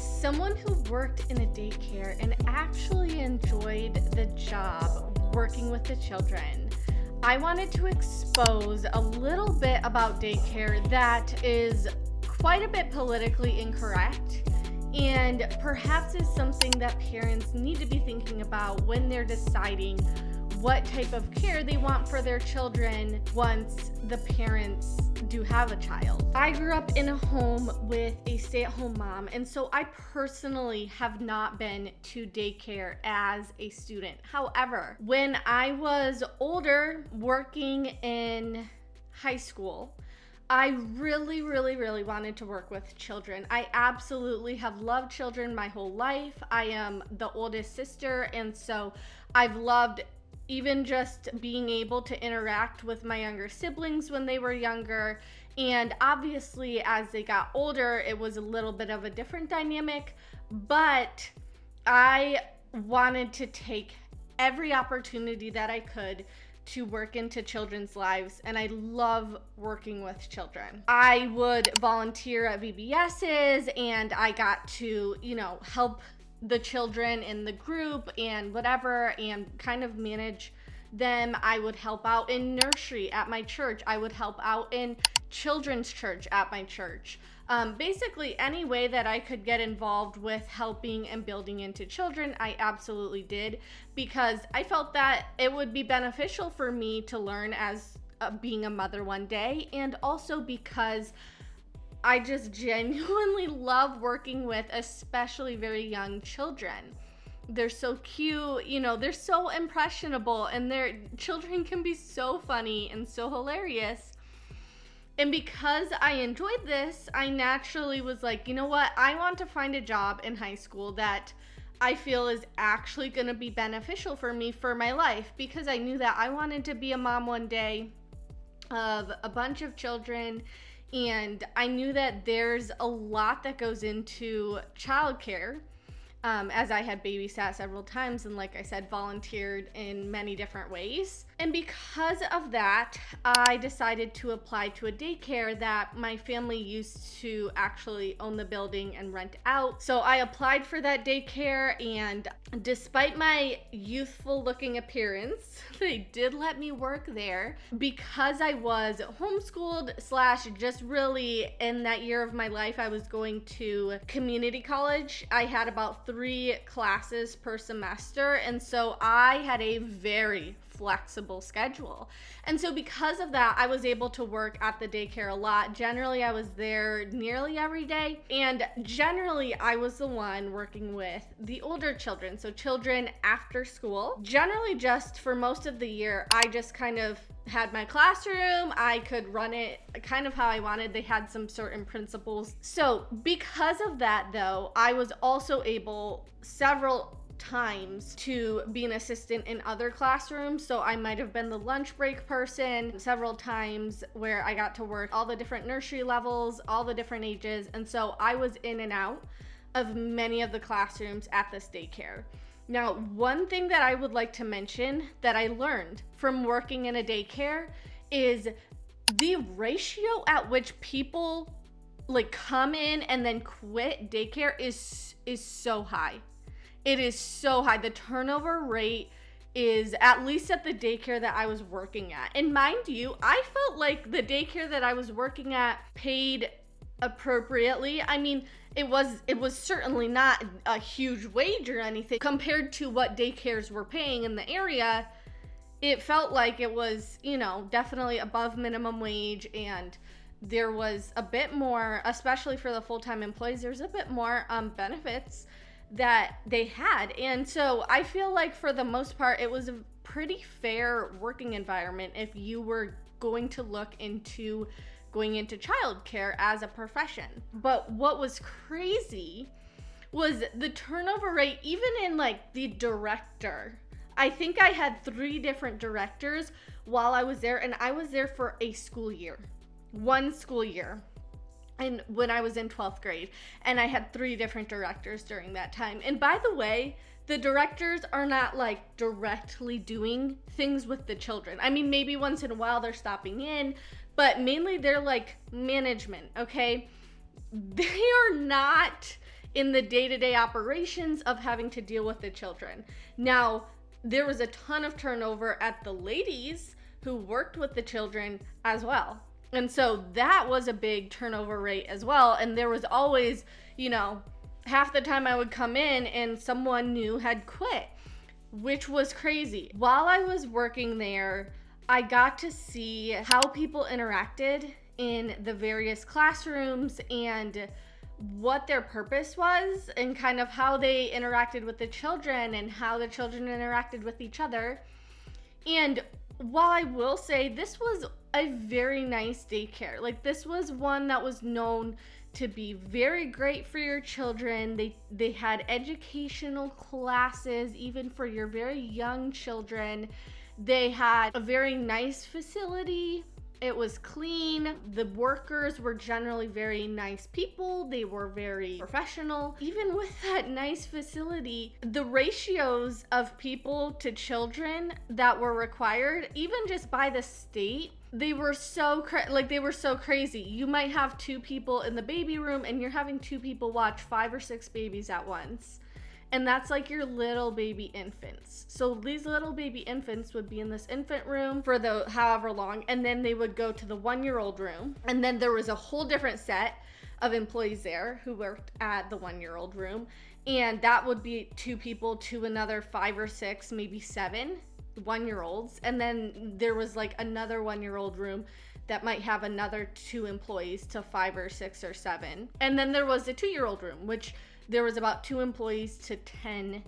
someone who worked in a daycare and actually enjoyed the job working with the children, I wanted to expose a little bit about daycare that is quite a bit politically incorrect and perhaps is something that parents need to be thinking about when they're deciding what type of care they want for their children once the parents do have a child. I grew up in a home with a stay-at-home mom, and so I personally have not been to daycare as a student. However, when I was older, working in high school, I really wanted to work with children. I absolutely have loved children my whole life. I am the oldest sister, and so I've loved even just being able to interact with my younger siblings when they were younger. And obviously, as they got older, it was a little bit of a different dynamic, but I wanted to take every opportunity that I could to work into children's lives, and I love working with children. I would volunteer at VBS's, and I got to, help the children in the group and whatever, and kind of manage them. I would help out in nursery at my church. I would help out in children's church at my church. Basically, any way that I could get involved with helping and building into children, I absolutely did, because I felt that it would be beneficial for me to learn as being a mother one day, and also because I just genuinely love working with especially very young children. They're so cute, they're so impressionable, and their children can be so funny and so hilarious. And because I enjoyed this, I naturally was like, you know what? I want to find a job in high school that I feel is actually going to be beneficial for me for my life, because I knew that I wanted to be a mom one day of a bunch of children. And I knew that there's a lot that goes into childcare, as I had babysat several times and, like I said, volunteered in many different ways. And because of that, I decided to apply to a daycare that my family used to actually own the building and rent out. So I applied for that daycare, and despite my youthful looking appearance, they did let me work there because I was homeschooled / just really in that year of my life, I was going to community college. I had about 3 classes per semester, and so I had a very flexible schedule. And so because of that, I was able to work at the daycare a lot. Generally, I was there nearly every day, and generally I was the one working with the older children, so children after school. Generally, just for most of the year, I just kind of had my classroom. I could run it kind of how I wanted. They had some certain principles. So because of that, though, I was also able several times to be an assistant in other classrooms. So I might have been the lunch break person several times, where I got to work all the different nursery levels, all the different ages. And so I was in and out of many of the classrooms at this daycare. Now, one thing that I would like to mention that I learned from working in a daycare is the ratio at which people come in and then quit daycare is so high. It is so high. The turnover rate is, at least at the daycare that I was working at. And mind you, I felt like the daycare that I was working at paid appropriately. I mean, it was certainly not a huge wage or anything compared to what daycares were paying in the area. It felt like it was, definitely above minimum wage, and there was a bit more, especially for the full-time employees, there's a bit more benefits that they had. And so I feel like for the most part, it was a pretty fair working environment if you were going to look into going into childcare as a profession. But what was crazy was the turnover rate, even in the director. I think I had 3 different directors while I was there, and I was there for a school year, 1 school year. And when I was in 12th grade, and I had 3 different directors during that time. And by the way, the directors are not directly doing things with the children. I mean, maybe once in a while they're stopping in, but mainly they're management, okay? They are not in the day-to-day operations of having to deal with the children. Now, there was a ton of turnover at the ladies who worked with the children as well. And so that was a big turnover rate as well. And there was always, half the time I would come in and someone new had quit, which was crazy. While I was working there, I got to see how people interacted in the various classrooms and what their purpose was, and kind of how they interacted with the children and how the children interacted with each other. And while I will say this was a very nice daycare, like this was one that was known to be very great for your children. They had educational classes even for your very young children. They had a very nice facility. It was clean. The workers were generally very nice people. They were very professional. Even with that nice facility, the ratios of people to children that were required, even just by the state, they were so crazy. You might have 2 people in the baby room and you're having 2 people watch 5 or 6 babies at once. And that's like your little baby infants. So these little baby infants would be in this infant room for the however long, and then they would go to the 1-year-old room. And then there was a whole different set of employees there who worked at the 1-year-old room. And that would be 2 people to another 5 or 6, maybe 7 1-year-olds. And then there was like another 1-year-old room that might have another 2 employees to 5 or 6 or 7. And then there was a 2-year-old room, which there was about 2 employees to 10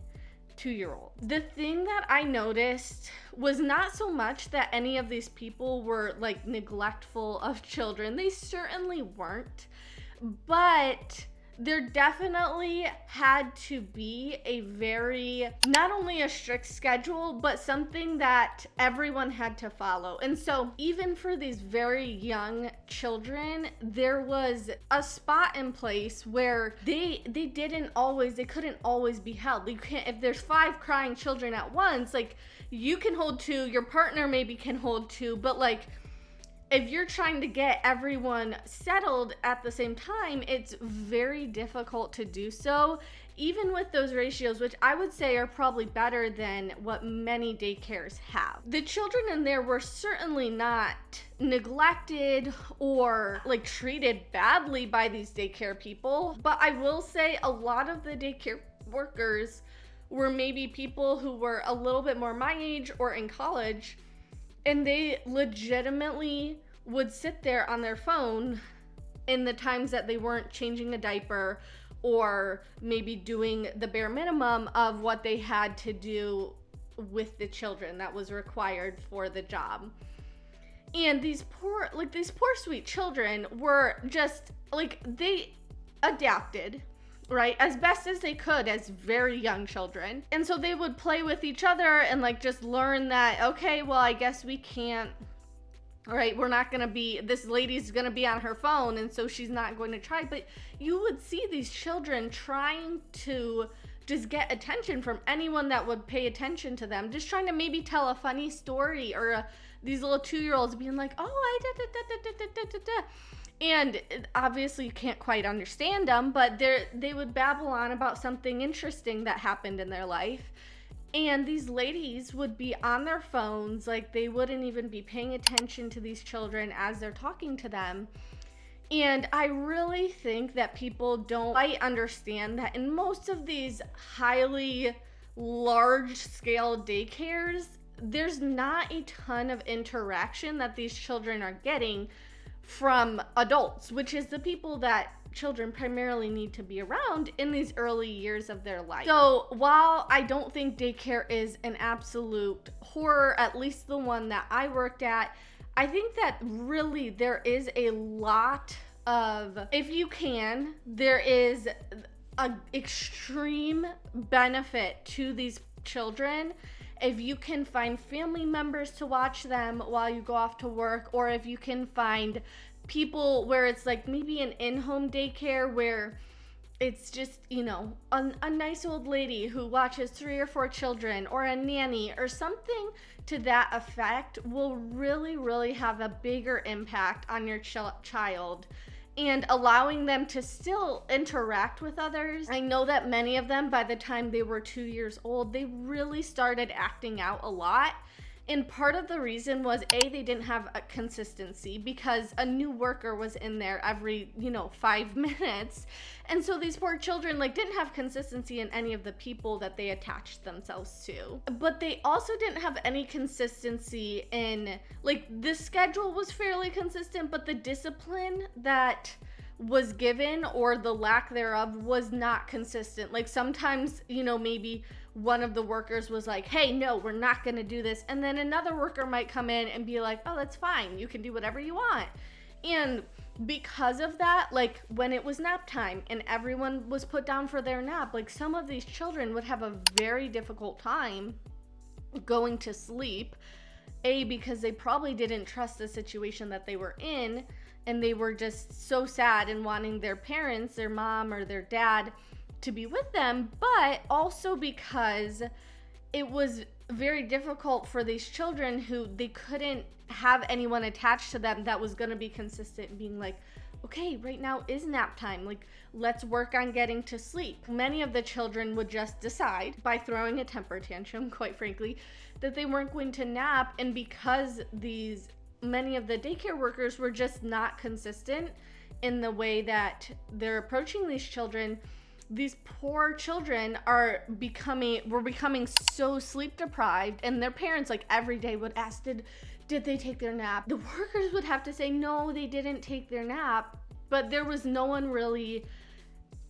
2-year-olds. The thing that I noticed was not so much that any of these people were like neglectful of children. They certainly weren't, but there definitely had to be a very, not only a strict schedule, but something that everyone had to follow. And so even for these very young children, there was a spot in place where they couldn't always be held. You can't, if there's 5 crying children at once, like you can hold 2, your partner maybe can hold 2, but like if you're trying to get everyone settled at the same time, it's very difficult to do so, even with those ratios, which I would say are probably better than what many daycares have. The children in there were certainly not neglected or like treated badly by these daycare people, but I will say a lot of the daycare workers were maybe people who were a little bit more my age or in college, and they legitimately would sit there on their phone in the times that they weren't changing a diaper or maybe doing the bare minimum of what they had to do with the children that was required for the job. And these poor sweet children were just like, they adapted, right, as best as they could as very young children. And so they would play with each other and like just learn that, okay, well, I guess we can't, right, we're not gonna be, this lady's gonna be on her phone, and so she's not going to try. But you would see these children trying to just get attention from anyone that would pay attention to them, just trying to maybe tell a funny story, or these little 2-year-olds being like, oh, I did da. And obviously you can't quite understand them, but they would babble on about something interesting that happened in their life. And these ladies would be on their phones, like they wouldn't even be paying attention to these children as they're talking to them. And I really think that people don't quite understand that in most of these highly large-scale daycares, there's not a ton of interaction that these children are getting from adults, which is the people that children primarily need to be around in these early years of their life. So while I don't think daycare is an absolute horror, at least the one that I worked at, I think that really there is a lot of, if you can, there is an extreme benefit to these children if you can find family members to watch them while you go off to work, or if you can find people where it's like maybe an in-home daycare where it's just, a nice old lady who watches 3 or 4 children, or a nanny or something to that effect, will really, really have a bigger impact on your child and allowing them to still interact with others. I know that many of them, by the time they were 2 years old, they really started acting out a lot. And part of the reason was they didn't have a consistency because a new worker was in there every 5 minutes. And so these poor children didn't have consistency in any of the people that they attached themselves to. But they also didn't have any consistency in the schedule was fairly consistent, but the discipline that was given or the lack thereof was not consistent. Sometimes, maybe one of the workers was like, hey, no, we're not going to do this. And then another worker might come in and be like, oh, that's fine. You can do whatever you want. And because of that, when it was nap time and everyone was put down for their nap, some of these children would have a very difficult time going to sleep. Because they probably didn't trust the situation that they were in, and they were just so sad and wanting their parents, their mom or their dad, to be with them, but also because it was very difficult for these children who they couldn't have anyone attached to them that was going to be consistent and being like, okay, right now is nap time. Let's work on getting to sleep. Many of the children would just decide by throwing a temper tantrum, quite frankly, that they weren't going to nap. And because many of the daycare workers were just not consistent in the way that they're approaching these children, these poor children were becoming so sleep deprived, and their parents every day would ask, did they take their nap? The workers would have to say, no, they didn't take their nap, but there was no one really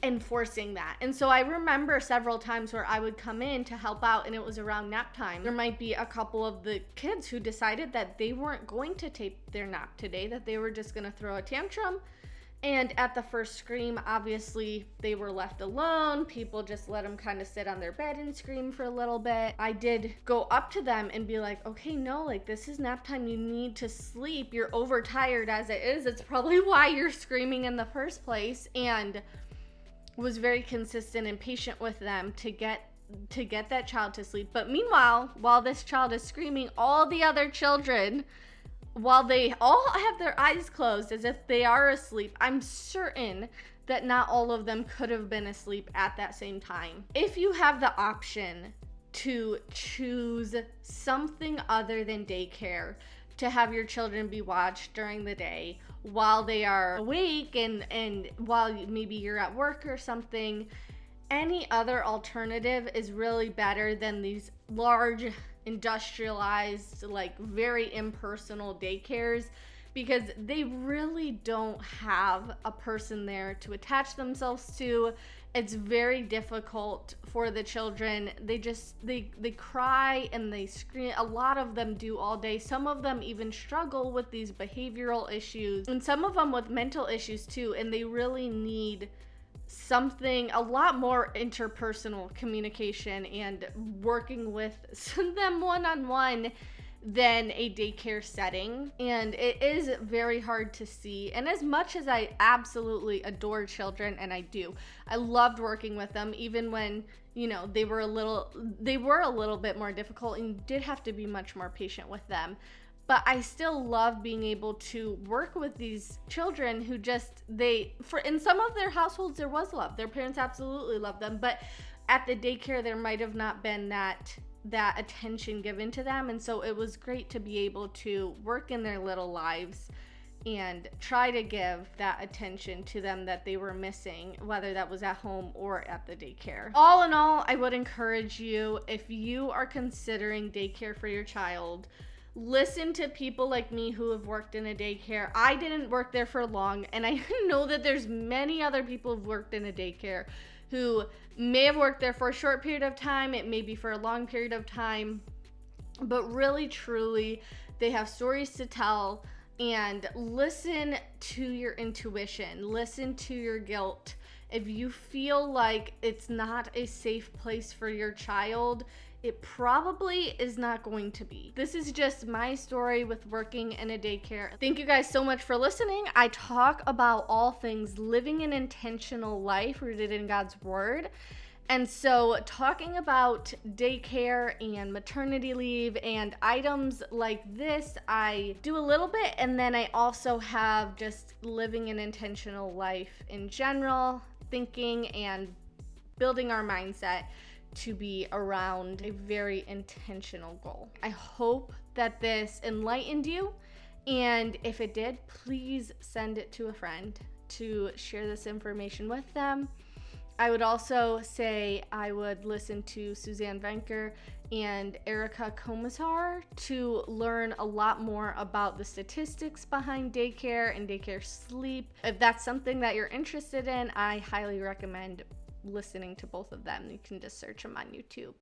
enforcing that. And so I remember several times where I would come in to help out and it was around nap time. There might be a couple of the kids who decided that they weren't going to take their nap today, that they were just going to throw a tantrum. And at the first scream, obviously, they were left alone. People just let them kind of sit on their bed and scream for a little bit. I did go up to them and be like, okay, no, this is nap time. You need to sleep. You're overtired as it is. It's probably why you're screaming in the first place. And was very consistent and patient with them to get that child to sleep. But meanwhile, while this child is screaming, all the other children, while they all have their eyes closed as if they are asleep, I'm certain that not all of them could have been asleep at that same time. If you have the option to choose something other than daycare to have your children be watched during the day while they are awake and while maybe you're at work or something, any other alternative is really better than these large industrialized, very impersonal daycares, because they really don't have a person there to attach themselves to. It's very difficult for the children. They cry and they scream. A lot of them do all day. Some of them even struggle with these behavioral issues, and some of them with mental issues too, and they really need something, a lot more interpersonal communication and working with them one-on-one than a daycare setting. And it is very hard to see. And as much as I absolutely adore children, and I loved working with them, even when they were a little bit more difficult and you did have to be much more patient with them. But I still love being able to work with these children who in some of their households there was love. Their parents absolutely loved them, but at the daycare there might have not been that attention given to them. And so it was great to be able to work in their little lives and try to give that attention to them that they were missing, whether that was at home or at the daycare. All in all, I would encourage you, if you are considering daycare for your child, listen to people like me who have worked in a daycare. I didn't work there for long, and I know that there's many other people who've worked in a daycare who may have worked there for a short period of time, it may be for a long period of time, but really, truly, they have stories to tell. And listen to your intuition, listen to your guilt. If you feel like it's not a safe place for your child, it probably is not going to be. This is just my story with working in a daycare. Thank you guys so much for listening. I talk about all things living an intentional life rooted in God's word. And so, talking about daycare and maternity leave and items like this, I do a little bit, and then I also have just living an intentional life in general, thinking and building our mindset to be around a very intentional goal. I hope that this enlightened you, and if it did, please send it to a friend to share this information with them. I would also say I would listen to Suzanne Venker and Erica Komisar to learn a lot more about the statistics behind daycare and daycare sleep. If that's something that you're interested in, I highly recommend listening to both of them. You can just search them on YouTube.